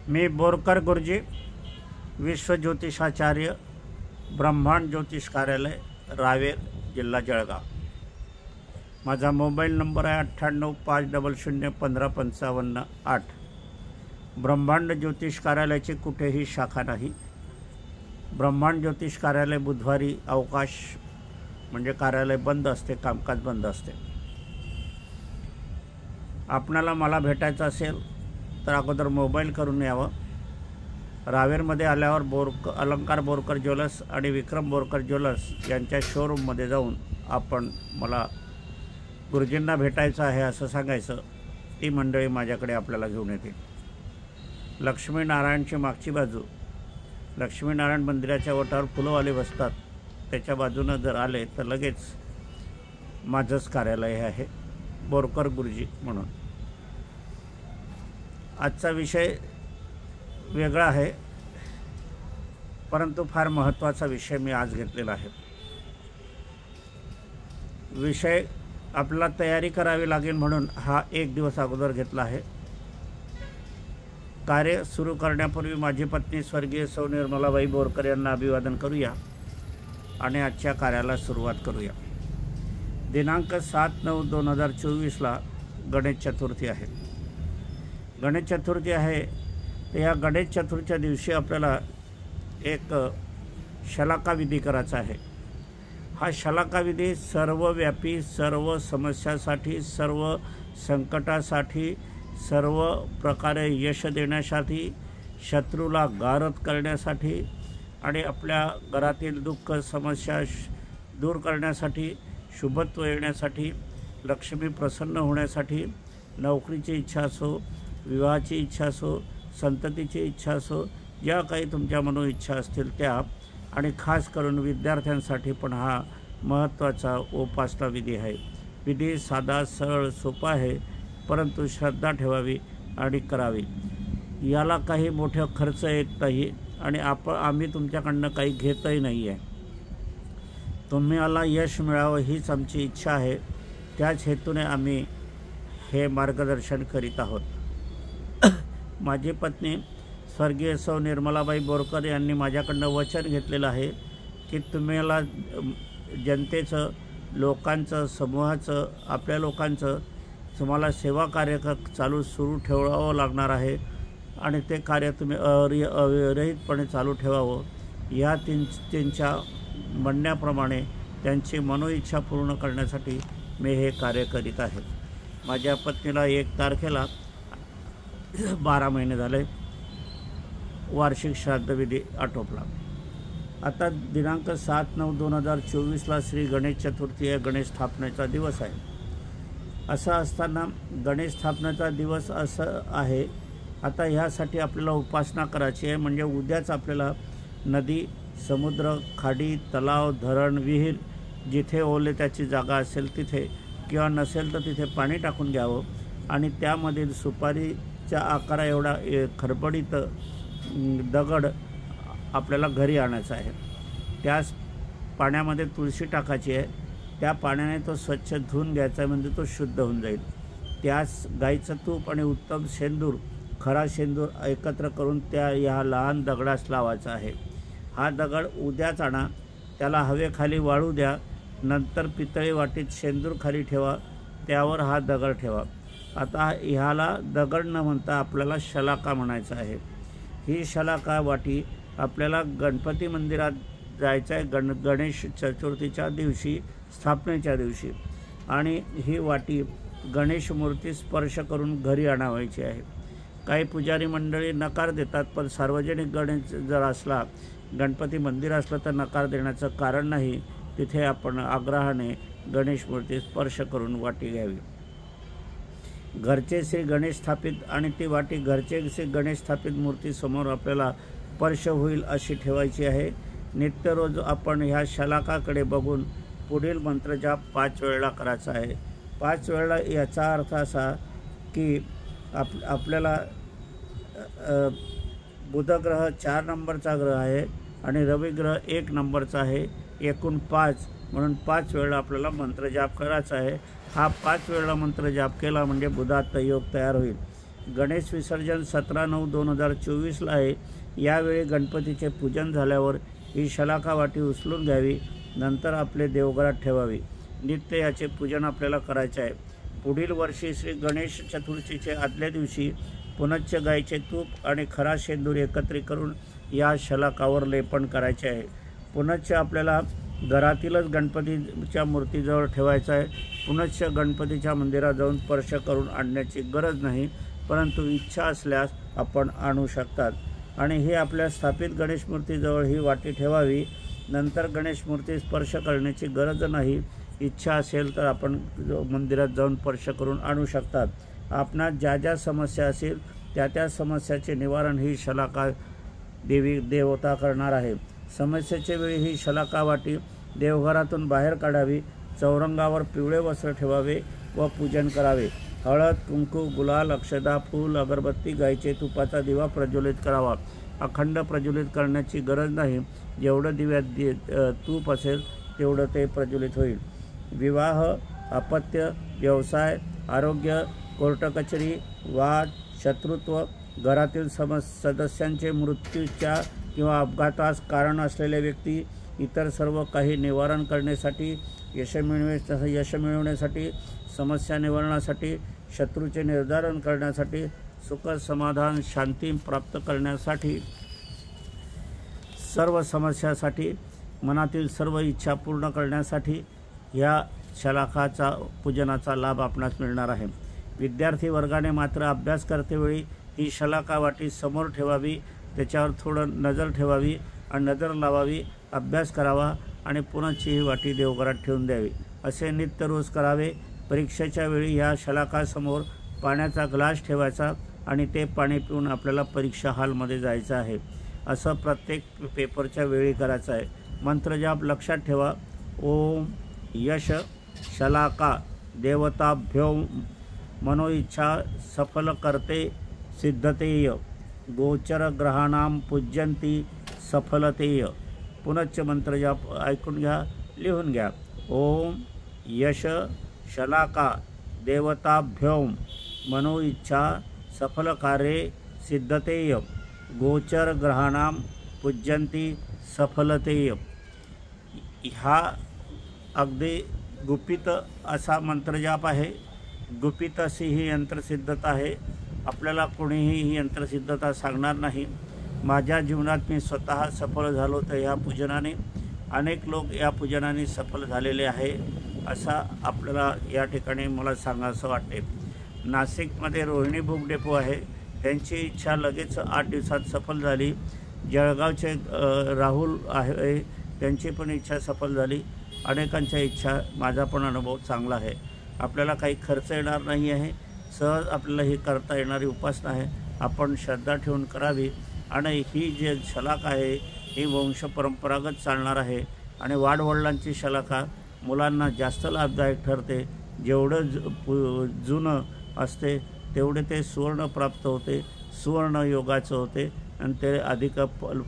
मी बोरकर गुरुजी, विश्व ज्योतिषाचार्य, ब्रह्मांड ज्योतिष कार्यालय, रावेर, जिल्हा जळगाव। माझा मोबाईल नंबर आहे 9850015558। ब्रह्मांड ज्योतिष कार्यालयाची कुठेही शाखा नाही। ब्रह्मांड ज्योतिष कार्यालय बुधवारी अवकाश म्हणजे कार्यालय बंद असते, कामकाज बंद असते। आपणाला मला भेटायचं असेल तर अगोदर मोबाईल करून यावं। रावेरमध्ये आल्यावर अलंकार बोरकर ज्वेलर्स आणि विक्रम बोरकर ज्वेलर्स यांच्या शोरूममध्ये जाऊन आपण मला गुरुजींना भेटायचं आहे असं सांगायचं। ती मंडळी माझ्याकडे आपल्याला घेऊन येतील। लक्ष्मीनारायणची मागची बाजू, लक्ष्मीनारायण मंदिराच्या वटावर फुलंवाले बसतात, त्याच्या बाजूनं जर आले तर लगेच माझंच कार्यालय आहे, बोरकर गुरुजी म्हणून। आजचा विषय वेगळा आहे, परंतु फार महत्त्वाचा विषय मी आज घेतलेला आहे। विषय आपल्याला तयारी करावी लागेल म्हणून हा एक दिवस अगोदर घेतला आहे। कार्य सुरू करण्यापूर्वी माझी पत्नी स्वर्गीय सौ निर्मलाबाई बोरकर यांना अभिवादन करूया आणि आजच्या कार्याला सुरुवात करूया। दिनांक 7/9/2024ला गणेश चतुर्थी आहे। गणेश चतुर्थी आहे तर या गणेश चतुर्थीच्या दिवशी आपल्याला एक शलाका विधी करायचा आहे। हा शलाका विधी सर्वव्यापी, सर्व समस्यासाठी, सर्व संकटासाठी, सर्व प्रकारे यश देण्यासाठी, शत्रूला गारद करण्यासाठी आणि आपल्या घरातील दुःख समस्या दूर करण्यासाठी, शुभत्व येण्यासाठी, लक्ष्मी प्रसन्न होण्यासाठी, नोकरीची इच्छा असो, विवाहाची इच्छा असो, संततीची इच्छा असो, ज्या काही तुमच्या मनोइच्छा असतील त्या, आणि खास करून विद्यार्थ्यांसाठी पण हा महत्त्वाचा उपासना विधी आहे। विधी साधा सरळ सोपा आहे, परंतु श्रद्धा ठेवावी आणि करावी। याला काही मोठा खर्च येत नाही आणि आम्ही तुमच्याकडनं काही घेतही नाही आहे। तुम्हाला यश मिळावं हीच आमची इच्छा आहे, त्याच हेतूने आम्ही हे मार्गदर्शन करीत आहोत। माझी पत्नी स्वर्गीय सौ निर्मलाबाई बोरकर यांनी माझ्याकडनं वचन घेतलेलं आहे की तुम्हाला जनतेचं, लोकांचं, समूहाचं, आपल्या लोकांचं तुम्हाला सेवा कार्य सुरू ठेवावं लागणार आहे आणि ते कार्य तुम्ही अविरहितपणे चालू ठेवावं। या त्यांच्या म्हणण्याप्रमाणे त्यांची मनोइच्छा पूर्ण करण्यासाठी मी हे कार्य करीत आहे। माझ्या पत्नीला 1 तारखेला 12 महिने झाले वार्षिक श्राद्धविधी आटोपला। आता दिनांक 7/9/2024ला श्री गणेश चतुर्थी आहे, गणेश स्थापनेचा दिवस आहे। असं असताना गणेश स्थापनेचा दिवस असं आहे, आता ह्यासाठी आपल्याला उपासना करायची आहे। म्हणजे उद्याच आपल्याला नदी, समुद्र, खाडी, तलाव, धरण, विहीर जिथे ओले त्याची जागा असेल तिथे, किंवा नसेल तर तिथे पाणी टाकून घ्यावं आणि त्यामधील सुपारीच्या आकारा एवढा खरबडीत दगड आपल्याला घरी आणायचा आहे। त्याच पाण्यामध्ये तुळशी टाकायची आहे, त्या पाण्याने तो स्वच्छ धुवून घ्यायचा आहे, म्हणजे तो शुद्ध होऊन जाईल। त्यास गाईचं तूप आणि उत्तम शेंदूर, खरा शेंदूर एकत्र करून ह्या लहान दगडास लावायचा आहे। हा दगड उद्याच आणा, त्याला हवेखाली वाळू द्या, नंतर पितळी वाटीत शेंदूर खाली ठेवा, त्यावर हा दगड ठेवा। आता ह्याला दगड न म्हणता आपल्याला शलाका म्हणायचं आहे। ही शलाका वाटी आपल्याला गणपती मंदिरात जायचं आहे गणेश चतुर्थीच्या दिवशी, स्थापनेच्या दिवशी, आणि ही वाटी गणेश मूर्ती स्पर्श करून घरी आणावायची आहे। काही पुजारी मंडळी नकार देतात, पण सार्वजनिक गणेश जर असला, गणपती मंदिर असलं तर नकार देण्याचं कारण नाही। तिथे आपण आग्रहाने गणेश मूर्ती स्पर्श करून वाटी घ्यावी। घरचे श्री गणेश स्थापित आणि ती वाटी घरचे श्री गणेश स्थापित मूर्तीसमोर आपल्याला स्पर्श होईल अशी ठेवायची आहे। नित्य रोज आपण ह्या शलाकाकडे बघून पुढील मंत्रजाप 5 वेळा करायचा आहे। 5 वेळा याचा अर्थ असा की आपल्याला बुधग्रह 4 नंबरचा ग्रह आहे आणि रविग्रह 1 नंबरचा आहे, एकूण 5, म्हणून 5 वेळा आपल्याला मंत्रजाप करायचा आहे। हा 5 वेळा मंत्रजाप केला म्हणजे बुधात योग तयार होईल गणेश विसर्जन 17/9/2024 आहे। यावेळी गणपतीचे पूजन झाल्यावर ही शलाका वाटी उचलून घ्यावी, नंतर आपले देवघरात ठेवावी। नित्य याचे पूजन आपल्याला करायचे आहे। पुढील वर्षी श्री गणेश चतुर्थीचे आदल्या दिवशी पुनच्च गायीचे तूप आणि खरा शेंदूर एकत्रित करून या शलाकावर लेपन करायचे आहे। पुनच्च आपल्याला घरातीलच गणपतीच्या मूर्तीजवळ ठेवायचा आहे। पुनच्च गणपतीच्या मंदिरात जाऊन स्पर्श करून आणण्याची गरज नाही, परंतु इच्छा असल्यास आपण आणू शकतात। आणि हे आपल्या स्थापित गणेश मूर्तीजवळ ही वाटी ठेवावी। नंतर गणेश मूर्ती स्पर्श करण्याची गरज नाही, इच्छा असेल तर आपण मंदिरात जाऊन स्पर्श करून आणू शकतात। आपणास ज्या ज्या समस्या असतील त्या त्या समस्याचे निवारण ही शलाका देवी देवता करणार आहे। समस्येच्या वेळी ही शलाका वाटी देवघरातून बाहेर काढावी, चौरंगावर पिवळे वस्त्र ठेवावे व पूजन करावे। हळद, कुंकू, गुलाल, अक्षदा, फूल, अगरबत्ती, गायीचे तुपाचा दिवा प्रज्वलित करावा। अखंड प्रज्वलित करण्याची गरज नाही, जेवढं दिव्यात तूप असेल तेवढं ते प्रज्वलित होईल। विवाह, अपत्य, व्यवसाय, आरोग्य, कोर्ट कचेरी, वाद, शत्रुत्व, घरातील सदस्यांचे मृत्यूच्या किंवा अपघातास कारण असलेले व्यक्ती, इतर सर्व काही निवारण करण्यासाठी, यश मिळवण्यासाठी, समस्या निवारणासाठी, शत्रूचे निर्धारण करण्यासाठी, सुख समाधान शांती प्राप्त करण्यासाठी, सर्व समस्यासाठी, मनातील सर्व इच्छा पूर्ण करण्यासाठी या शलाकाचा पूजनाचा लाभ आपणास मिळणार आहे। विद्यार्थी वर्गाने मात्र अभ्यास करतेवेळी ही शलाका वाटी समोर ठेवावी, त्याच्यावर थोडं नजर ठेवावी आणि नजर लावावी, अभ्यास करावा आणि पुनच्च ही वाटी देवघरात ठेवून द्यावी। असे नित्य रोज करावे। परीक्षेच्या वेळी या शलाकासमोर पाण्याचा ग्लास ठेवायचा आणि ते पाणी पिऊन आपल्याला परीक्षा हॉलमध्ये जायचं आहे। असं प्रत्येक पेपरच्या वेळी करायचं आहे। मंत्रजाप लक्षात ठेवा। ओम यश शलाका देवताभ्यो मनोइच्छा सफल करते सिद्धतेय गोचर ग्रहाणाम पूज्यंती सफलतेय। पुनच्च मंत्रजाप ऐकून घ्या, लिहून घ्या। ओम यश शलाका देवताभ्यो मनोइच्छा सफल कार्ये सिद्धतेय गोचर ग्रहाणाम पूज्यंती सफलतेय। हा अगदी गुपित असा मंत्रजाप आहे। गुपित अशी ही यंत्रसिद्धता आहे। आपल्याला कोणीही ही यंत्रसिद्धता सांगणार नाही। माझ्या जीवनात मी स्वतः सफल झालो तर ह्या पूजनाने, अनेक लोक या पूजनाने सफल झालेले आहे असा आपल्याला या ठिकाणी मला सांगायचं वाटते। नाशिकमध्ये रोहिणी बुक डेपो आहे, त्यांची इच्छा लगेच 8 दिवसात सफल झाली। जळगावचे राहुल आहे, त्यांची पण इच्छा सफल झाली। अनेकांच्या इच्छा, माझा पण अनुभव चांगला आहे। आपल्याला काही खर्च येणार नाही आहे, सहज आपल्याला ही करता येणारी उपासना आहे। आपण श्रद्धा ठेवून करावी आणि ही जे शलाका आहे ही वंशपरंपरागत चालणार आहे आणि वाडवडिलांची शलाका मुलांना जास्त लाभदायक ठरते। जेवढं जुनं असते तेवढे ते सुवर्ण प्राप्त होते, सुवर्ण योगाचं होते आणि ते अधिक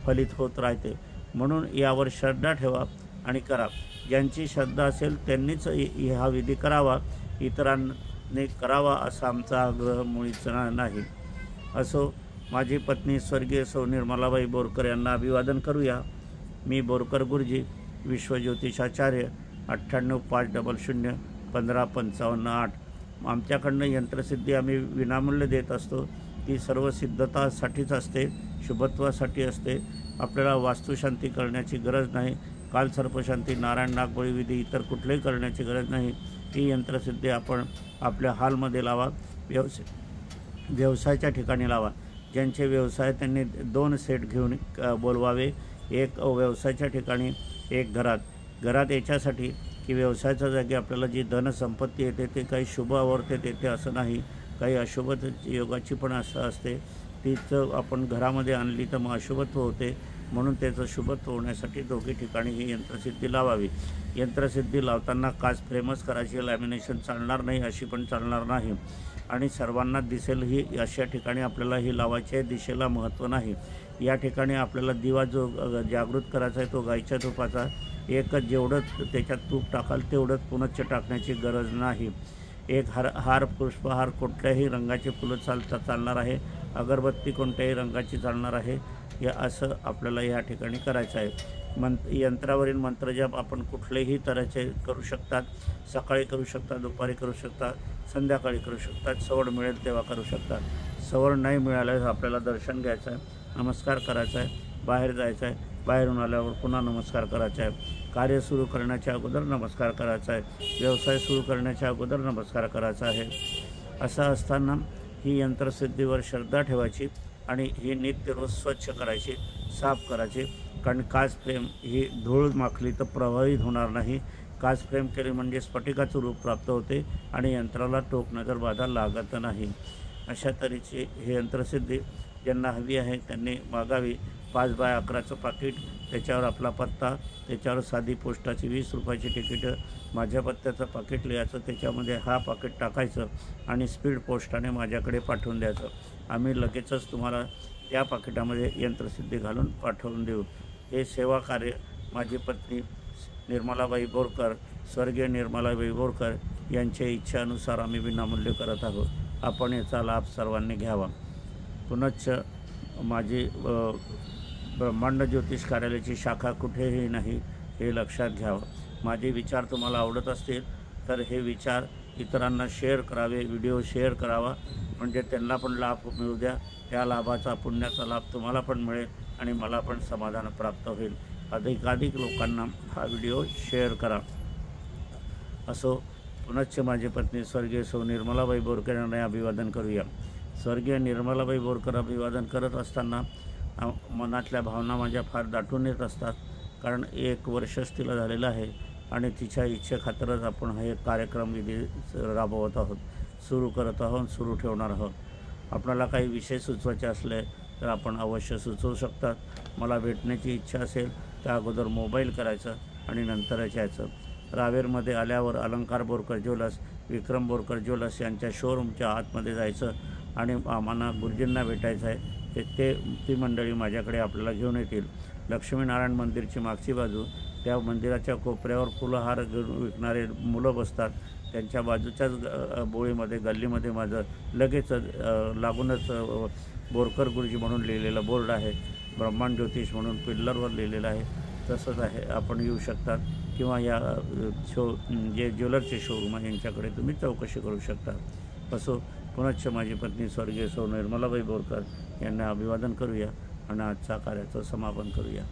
फलित होत राहते। म्हणून यावर श्रद्धा ठेवा आणि करा। ज्यांची श्रद्धा असेल त्यांनीच हा विधी करावा, इतरांनी करावा असा आमचा आग्रह मुळीच नाही। असो, माझी पत्नी स्वर्गीय सौ निर्मलाबाई बोरकर यांना अभिवादन करूया। मी बोरकर गुरुजी, विश्वज्योतिषाचार्य, 9850015558। आमच्याकडनं यंत्रसिद्धी आम्ही विनामूल्य देत असतो। ती सर्व सिद्धतासाठीच असते, शुभत्वासाठी असते। आपल्याला वास्तुशांती करण्याची गरज नाही, कालसर्पशांती, नारायण नागबळी विधी इतर कुठलेही करण्याची गरज नाही। ती यंत्रसिद्धी आपण आपल्या हॉलमध्ये लावा, व्यवसायाच्या ठिकाणी लावा। ज्यांचे व्यवसाय त्यांनी 2 सेट घेऊन बोलवावे, एक व्यवसायाच्या ठिकाणी, एक घरात याच्यासाठी की व्यवसायाच्या जागी आपल्याला जी धनसंपत्ती येते ते काही शुभ आवर्तेत येते असं नाही, काही अशुभ योगाची पण असं असते। तीच आपण घरामध्ये आणली तर मग अशुभत्व होते, म्हणून त्याचं शुभत्व होण्यासाठी दोघी ठिकाणी ही यंत्रसिद्धी लावावी। यंत्रसिद्धी लावताना काच फ्रेमच करायची, लॅमिनेशन चालणार नाही, अशी पण चालणार नाही आणि सर्वांना दिसेल ही अशा ठिकाणी आपल्याला ही लावायची आहे। दिशेला महत्त्व नाही। या ठिकाणी आपल्याला दिवा जो जागृत करायचा आहे तो गाईच्या तुपाचा, एकच जेवढं त्याच्यात तूप टाकाल तेवढंच पुनच्च टाकण्याची गरज नाही। एक हार पुष्पहार कोणत्याही रंगाची फुलं चालणार आहे, अगरबत्ती कोणत्याही रंगाची चालणार आहे, या असं आपल्याला या ठिकाणी करायचं आहे. यंत्रावरील मंत्रजप आपण कुठलेही तऱ्हेचे करू शकतात. सकाळी करू शकता, दुपारी करू शकता, संध्याकाळी करू शकतात, सवड मिळेल तेव्हा करू शकतात. सवड नाही मिळाल्यास आपल्याला दर्शन घ्यायचं आहे, नमस्कार करायचा आहे, बाहेर जायचं आहे, बाहेरून आल्यावर पुन्हा नमस्कार करायचा आहे, कार्य सुरू करण्याच्या अगोदर नमस्कार करायचा आहे, व्यवसाय सुरू करण्याच्या अगोदर नमस्कार करायचा आहे. असं असताना ही यंत्रसिद्धीवर श्रद्धा ठेवायची आणि ही नित्य रोज स्वच्छ करायची, साफ करायची. कारण काच फ्रेम ही धूळ माखली तर प्रभावित होणार नाही. काच फ्रेम केली म्हणजे स्फटिकाचं रूप प्राप्त होते आणि यंत्राला टोक नजर बाधा लागत नाही. अशा तऱ्हेची हे यंत्रसिद्धी ज्यांना हवी आहे त्यांनी मागावी. 5x11चं पाकिट, त्याच्यावर आपला पत्ता, त्याच्यावर साधी पोस्टाची 20 रुपयाची तिकीटं, माझ्या पत्त्याचं पाकिट लिहायचं, त्याच्यामध्ये हा पाकिट टाकायचं आणि स्पीड पोस्टाने माझ्याकडे पाठवून द्यायचं. आम्ही लगेचच तुम्हाला त्या पाकिटामध्ये यंत्रसिद्धी घालून पाठवून देऊ. हे सेवा कार्य माझी पत्नी निर्मलाबाई बोरकर, स्वर्गीय निर्मलाबाई बोरकर यांच्या इच्छेनुसार आम्ही विनामूल्य करत आहोत. आपण याचा लाभ सर्वांनी घ्यावा. पुनश्च माझी ब्रह्मांड ज्योतिष कार्यालयाची शाखा कुठेही नाही हे लक्षात घ्यावं. माझे विचार तुम्हाला आवडत असतील तर हे विचार इतरांना शेअर करावे, व्हिडिओ शेअर करावा, म्हणजे त्यांना पण लाभ मिळू द्या. त्या लाभाचा, पुण्याचा लाभ तुम्हाला पण मिळेल आणि मला पण समाधान प्राप्त होईल. अधिकाधिक लोकांना हा व्हिडिओ शेअर करा. असो, पुनश्च माझी पत्नी स्वर्गीय सौ निर्मलाबाई बोरकर यांना अभिवादन करूया. स्वर्गीय निर्मलाबाई बोरकर अभिवादन करत असताना मनातल्या भावना माझ्या फार दाटून येत असतात. कारण 1 वर्षच तिला झालेलं आहे आणि तिच्या इच्छेखातरच आपण हे कार्यक्रम विधी राबवत आहोत, सुरू करत आहोत, सुरू ठेवणार आहोत. आपल्याला काही विषय सुचवायचे असले तर आपण अवश्य सुचवू शकतात. मला भेटण्याची इच्छा असेल त्या अगोदर मोबाईल करायचं आणि नंतरच यायचं. रावेरमध्ये आल्यावर अलंकार बोरकर ज्वेलर्स, विक्रम बोरकर ज्वेलर्स यांच्या शोरूमच्या आतमध्ये जायचं आणि आम्हाला गुरुजींना भेटायचं आहे. ती मंडळी माझ्याकडे आपल्याला घेऊन येतील. लक्ष्मीनारायण मंदिरची मागची बाजू, त्या मंदिराच्या कोपऱ्यावर फुलहार विकणारे मुलं बसतात. त्यांच्या बाजूच्याच बोळीमध्ये, गल्लीमध्ये माझं लगेच लागूनच बोरकर गुरुजी म्हणून लिहिलेला बोर्ड आहे. ब्रह्मांड ज्योतिष म्हणून पिल्लरवर लिहिलेलं आहे. तसंच आहे, आपण येऊ शकतात किंवा या जे ज्वेलरचे शोरूम आहे यांच्याकडे तुम्ही चौकशी करू शकता. असो, पुनश्च माझी पत्नी स्वर्गीय सौ निर्मलाबाई बोरकर यांना अभिवादन करूया आणि आजच्या कार्याचं समापन करूया.